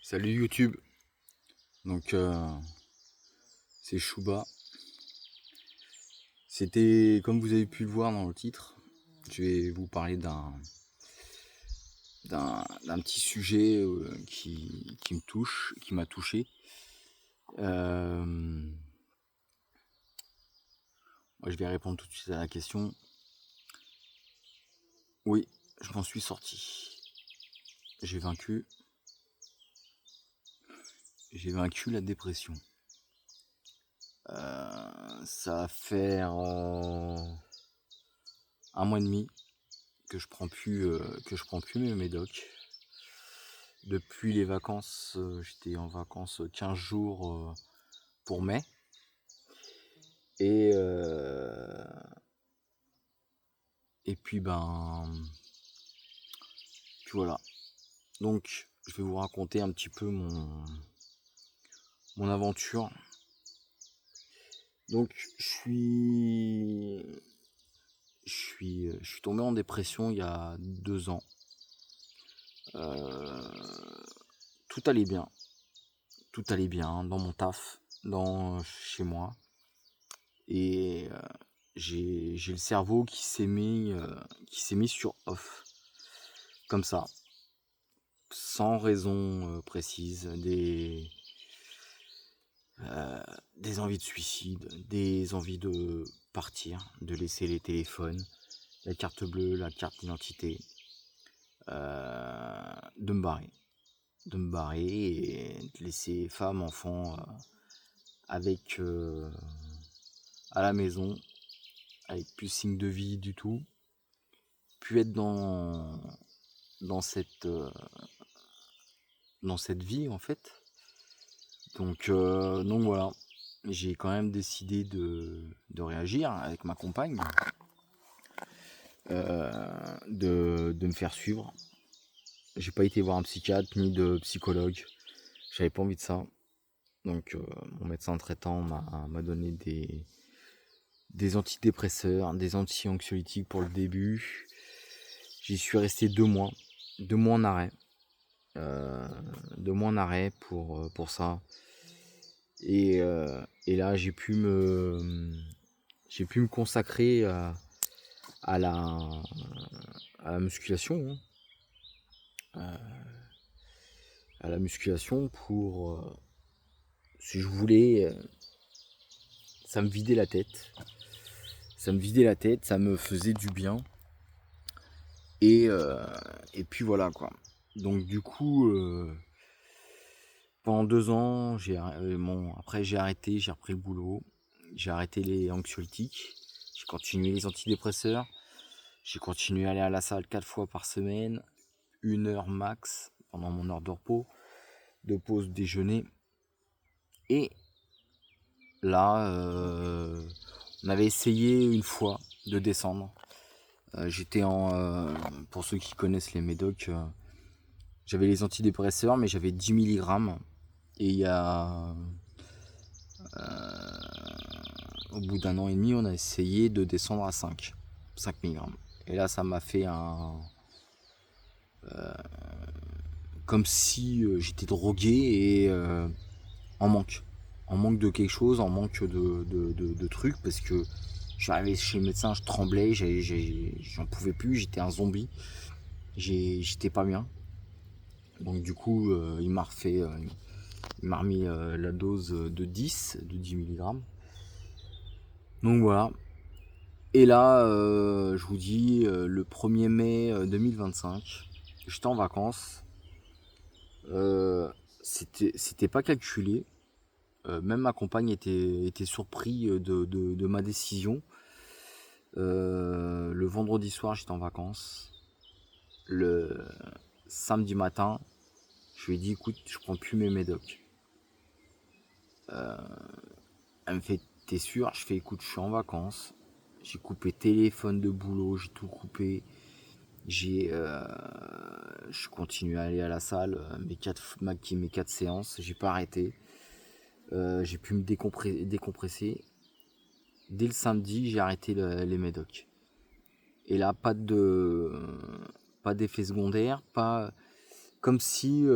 Salut YouTube, donc c'est Chouba. C'était, comme vous avez pu le voir dans le titre, je vais vous parler d'un petit sujet qui me touche, qui m'a touché. Moi, je vais répondre tout de suite à la question. Oui, je m'en suis sorti. J'ai vaincu la dépression. Ça va faire 1 mois et demi que je prends plus mes médocs. Depuis les vacances, j'étais en vacances 15 jours pour mai. Et puis puis voilà. Donc je vais vous raconter un petit peu mon aventure. Donc je suis tombé en dépression il y a 2 ans. Tout allait bien. Tout allait bien dans mon taf, chez moi. Et j'ai le cerveau qui s'est mis sur off. Comme ça. Sans raison précise. Des envies de suicide, des envies de partir, de laisser les téléphones, la carte bleue, la carte d'identité, de me barrer. De me barrer et de laisser femme, enfant avec à la maison, avec plus signe de vie du tout, puis être dans cette vie en fait. Donc voilà, j'ai quand même décidé de réagir avec ma compagne, de me faire suivre. J'ai pas été voir un psychiatre ni de psychologue, j'avais pas envie de ça. Donc mon médecin traitant m'a donné des antidépresseurs, des anti-anxiolytiques pour le début. J'y suis resté 2 mois, 2 mois en arrêt. 2 mois en arrêt pour ça. Et là j'ai pu me consacrer à la musculation, à la musculation pour si je voulais, ça me vidait la tête, ça me faisait du bien. Et puis voilà quoi. Donc du coup pendant 2 ans après j'ai arrêté, j'ai repris le boulot, j'ai arrêté les anxiolytiques, j'ai continué les antidépresseurs, j'ai continué à aller à la salle 4 fois par semaine, 1 heure max pendant mon heure de repos, de pause déjeuner. Et là on avait essayé une fois de descendre. J'étais pour ceux qui connaissent les médocs, j'avais les antidépresseurs mais j'avais 10 mg. Et il y a au bout d'un an et demi, on a essayé de descendre à 5 mg. Et là, ça m'a fait comme si j'étais drogué et en manque. En manque de quelque chose, en manque de trucs, parce que je suis arrivé chez le médecin, je tremblais, j'en pouvais plus, j'étais un zombie. J'étais pas bien. Donc du coup, il m'a remis la dose de 10 mg. Donc voilà. Et là, je vous dis, le 1er mai 2025, j'étais en vacances. C'était pas calculé. Même ma compagne était surpris de ma décision. Le vendredi soir, j'étais en vacances. Le samedi matin, je lui ai dit, écoute, je prends plus mes médocs. Elle me fait, t'es sûr? Je fais, écoute, je suis en vacances. J'ai coupé téléphone de boulot, j'ai tout coupé. Je continue à aller à la salle, mes 4 séances, j'ai pas arrêté. J'ai pu me décompresser. Dès le samedi, j'ai arrêté les médocs. Et là, pas d'effet secondaire, pas comme si,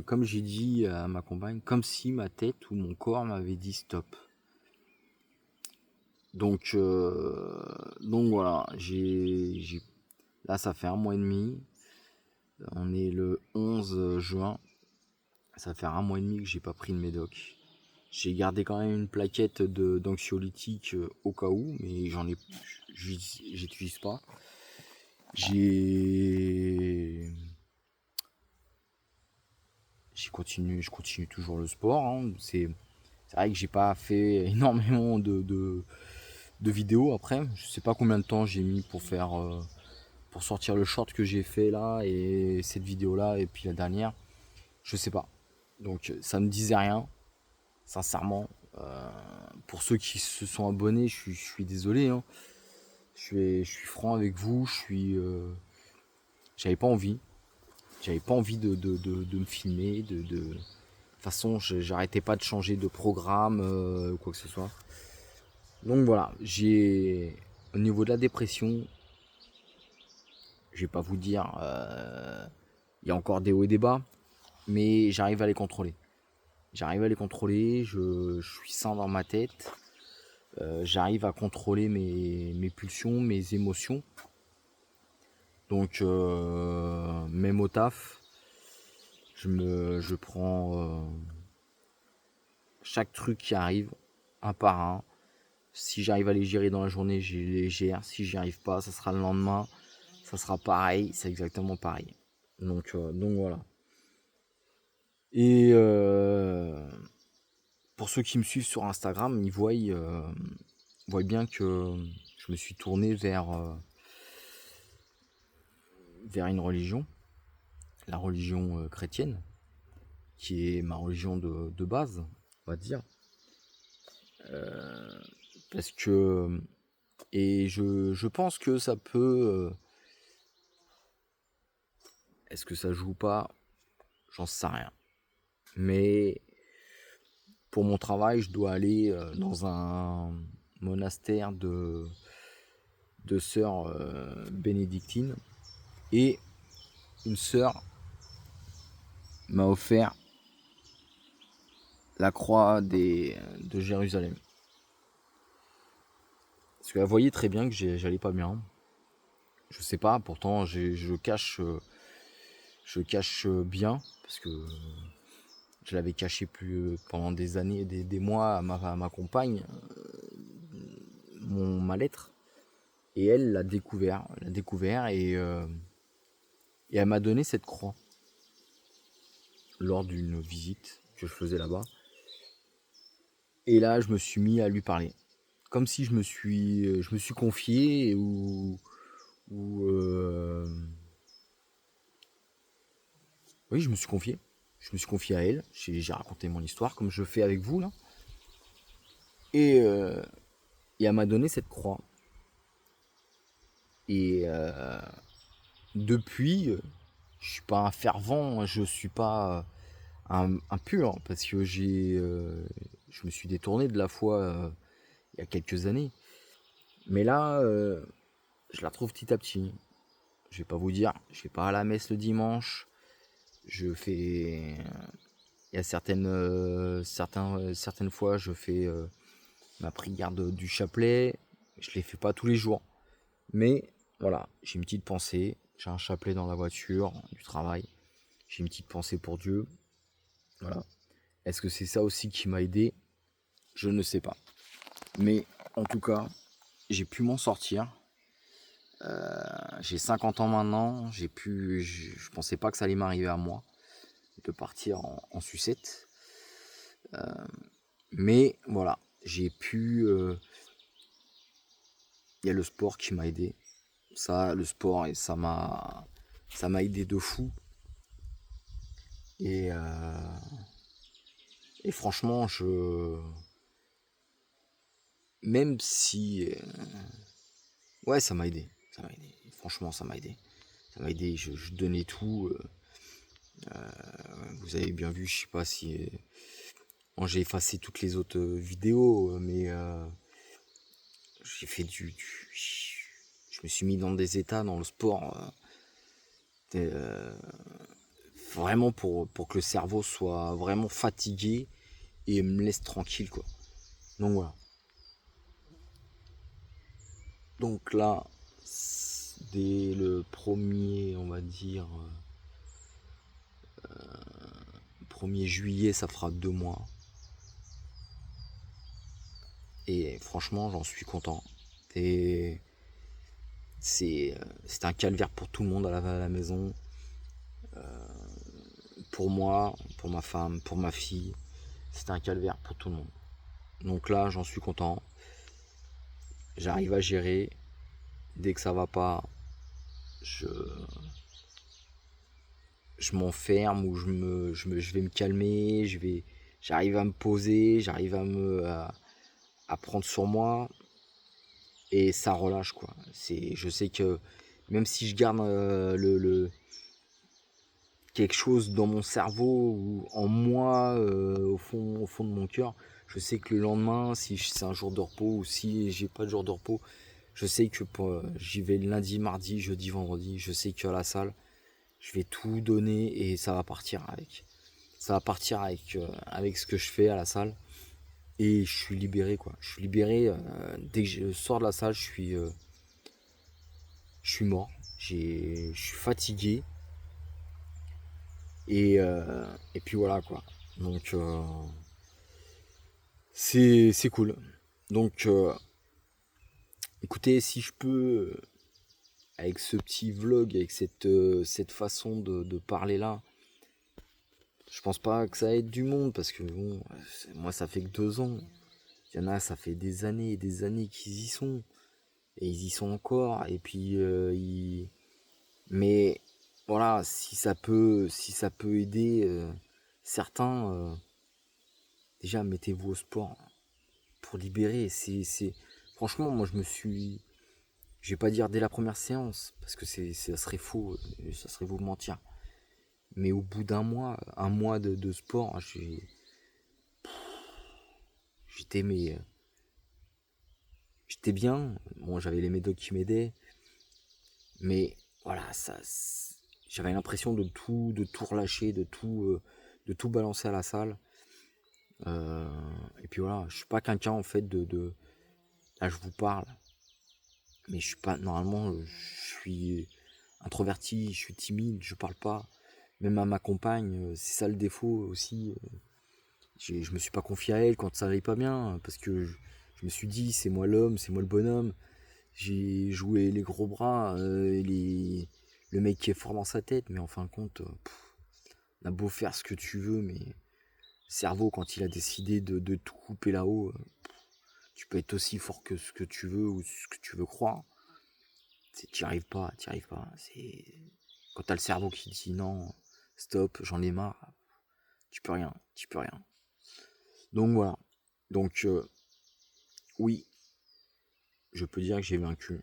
comme j'ai dit à ma compagne, comme si ma tête ou mon corps m'avait dit stop. Donc voilà, là ça fait 1 mois et demi, on est le 11 juin, ça fait 1 mois et demi que j'ai pas pris de médoc. J'ai gardé quand même une plaquette d'anxiolytique au cas où, mais j'utilise pas. Je continue toujours le sport, hein. C'est vrai que j'ai pas fait énormément de vidéos après. Je sais pas combien de temps j'ai mis pour sortir le short que j'ai fait là et cette vidéo là et puis la dernière. Je sais pas. Donc ça me disait rien, sincèrement. Pour ceux qui se sont abonnés, je suis désolé, hein. Je suis franc avec vous. J'avais pas envie. J'avais pas envie de me filmer. De toute façon, j'arrêtais pas de changer de programme ou quoi que ce soit. Donc voilà, au niveau de la dépression, je vais pas vous dire, il y a encore des hauts et des bas, mais j'arrive à les contrôler. Je suis sain dans ma tête, j'arrive à contrôler mes pulsions, mes émotions. Donc même au taf, je prends chaque truc qui arrive un par un. Si j'arrive à les gérer dans la journée, je les gère. Si j'y arrive pas, ça sera le lendemain. Ça sera pareil, c'est exactement pareil. Donc voilà. Et pour ceux qui me suivent sur Instagram, ils voient bien que je me suis tourné vers une religion, la religion chrétienne, qui est ma religion de base, on va dire. Parce que, et je pense que ça peut, est-ce que ça joue pas? J'en sais rien. Mais pour mon travail, je dois aller dans un monastère de sœurs bénédictines. Et une sœur m'a offert la croix de Jérusalem. Parce qu'elle voyait très bien que j'allais pas bien. Je sais pas, pourtant je cache bien, parce que je l'avais caché pendant des années, des mois à ma compagne, mon mal-être. Et elle l'a découvert, et elle m'a donné cette croix lors d'une visite que je faisais là-bas. Et là, je me suis mis à lui parler. Comme si je me suis confié oui, je me suis confié. Je me suis confié à elle. J'ai raconté mon histoire comme je fais avec vous là. Et elle m'a donné cette croix. Et depuis, je suis pas un fervent, je suis pas un pur, parce que je me suis détourné de la foi il y a quelques années. Mais là, je la trouve petit à petit. Je vais pas vous dire, je vais pas à la messe le dimanche. Je fais, il y a certaines fois, je fais ma prière du chapelet. Je les fais pas tous les jours, mais voilà, j'ai une petite pensée. J'ai un chapelet dans la voiture du travail. J'ai une petite pensée pour Dieu. Voilà. Est-ce que c'est ça aussi qui m'a aidé? Je ne sais pas. Mais en tout cas, j'ai pu m'en sortir. J'ai 50 ans maintenant. Je pensais pas que ça allait m'arriver à moi de partir en sucette. Mais voilà, j'ai pu. Il y a le sport qui m'a aidé. Ça, le sport, et ça m'a aidé de fou. Et franchement, même si, ouais, ça m'a aidé. Franchement, ça m'a aidé. Je donnais tout. Vous avez bien vu, je sais pas si. Bon, j'ai effacé toutes les autres vidéos, mais j'ai fait je me suis mis dans des états dans le sport vraiment pour que le cerveau soit vraiment fatigué et me laisse tranquille, quoi. Donc voilà. Donc là, dès le premier, on va dire, 1er juillet, ça fera 2 mois. Et franchement, j'en suis content. Et c'est un calvaire pour tout le monde à la maison. Pour moi, pour ma femme, pour ma fille. C'est un calvaire pour tout le monde. Donc là, j'en suis content. J'arrive à gérer. Dès que ça va pas, je, je m'enferme ou je vais me calmer. J'arrive à me poser. J'arrive à prendre sur moi. Et ça relâche, quoi. Je sais que même si je garde quelque chose dans mon cerveau ou en moi, au fond de mon cœur, je sais que le lendemain, si c'est un jour de repos ou si j'ai pas de jour de repos, je sais que j'y vais lundi, mardi, jeudi, vendredi. Je sais qu'à la salle, je vais tout donner et ça va partir avec. Ça va partir avec ce que je fais à la salle. Et je suis libéré, quoi. Je suis libéré. Dès que je sors de la salle, je suis mort. Je suis fatigué. Et puis voilà, quoi. Donc c'est cool. Donc écoutez, si je peux, avec ce petit vlog, avec cette façon de parler là, je pense pas que ça aide du monde parce que bon, moi ça fait que 2 ans. Il y en a, ça fait des années et des années qu'ils y sont. Et ils y sont encore. Et puis mais voilà, si ça peut aider certains, déjà mettez-vous au sport pour libérer. Franchement, moi je vais pas dire dès la première séance parce que ça serait faux, ça serait vous mentir. Mais au bout d'un mois, un mois de sport, j'étais mais j'étais bien. Bon, j'avais les médocs qui m'aidaient, mais voilà, j'avais l'impression de tout relâcher, de tout balancer à la salle. Et puis voilà, je suis pas quelqu'un en fait là je vous parle, mais je suis pas normalement, je suis introverti, je suis timide, je parle pas. Même à ma compagne, c'est ça le défaut aussi. Je me suis pas confié à elle quand ça allait pas bien, parce que je me suis dit c'est moi l'homme, c'est moi le bonhomme. J'ai joué les gros bras, le mec qui est fort dans sa tête, mais en fin de compte, on a beau faire ce que tu veux, mais cerveau quand il a décidé de tout couper là-haut, tu peux être aussi fort que ce que tu veux ou ce que tu veux croire. T'y arrives pas, t'y arrives pas. Quand t'as le cerveau qui dit non, stop, j'en ai marre, tu peux rien. Donc voilà. Donc oui, je peux dire que j'ai vaincu.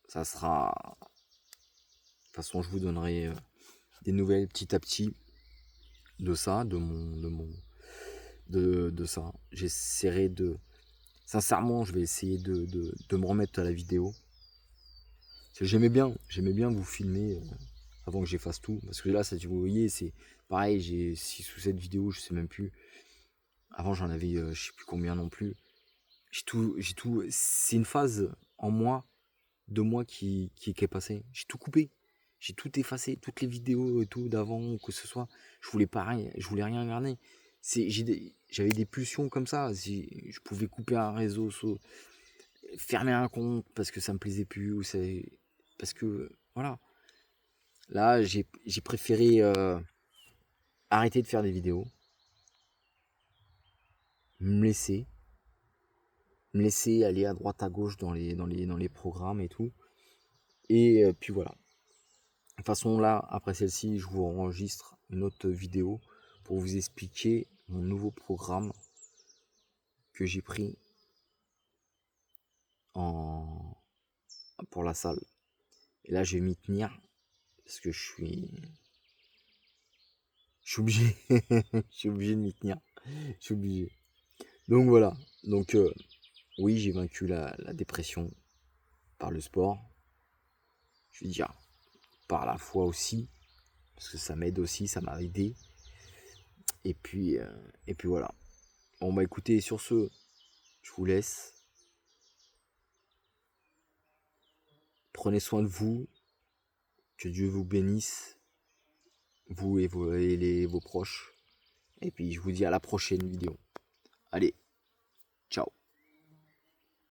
Ça sera. De toute façon, je vous donnerai des nouvelles petit à petit de ça, de ça. J'essaierai de. Sincèrement, je vais essayer de me remettre à la vidéo. Parce que j'aimais bien vous filmer avant que j'efface tout. Parce que là, ça, vous voyez, c'est pareil, j'ai 6 ou 7 vidéos, je sais même plus. Avant, j'en avais je sais plus combien non plus. J'ai tout. C'est une phase en moi, de moi qui est passée. J'ai tout coupé. J'ai tout effacé, toutes les vidéos et tout d'avant ou que ce soit. Je voulais rien garder. J'avais des pulsions comme ça. Je pouvais couper un réseau, fermer un compte parce que ça me plaisait plus ou parce que voilà. Là, j'ai préféré arrêter de faire des vidéos, me laisser, aller à droite à gauche dans les programmes et tout. Et puis voilà. De toute façon, là, après celle-ci, je vous enregistre une autre vidéo pour vous expliquer mon nouveau programme que j'ai pris en... pour la salle. Et là, je vais m'y tenir parce que je suis obligé. Je suis obligé de m'y tenir. Je suis obligé. Donc voilà. Donc oui, j'ai vaincu la dépression par le sport. Je vais dire. par la foi aussi, parce que ça m'aide aussi, ça m'a aidé. Et puis voilà. Bon bah écoutez, sur ce, je vous laisse. Prenez soin de vous, que Dieu vous bénisse, vous et vos proches. Et puis je vous dis à la prochaine vidéo. Allez, ciao.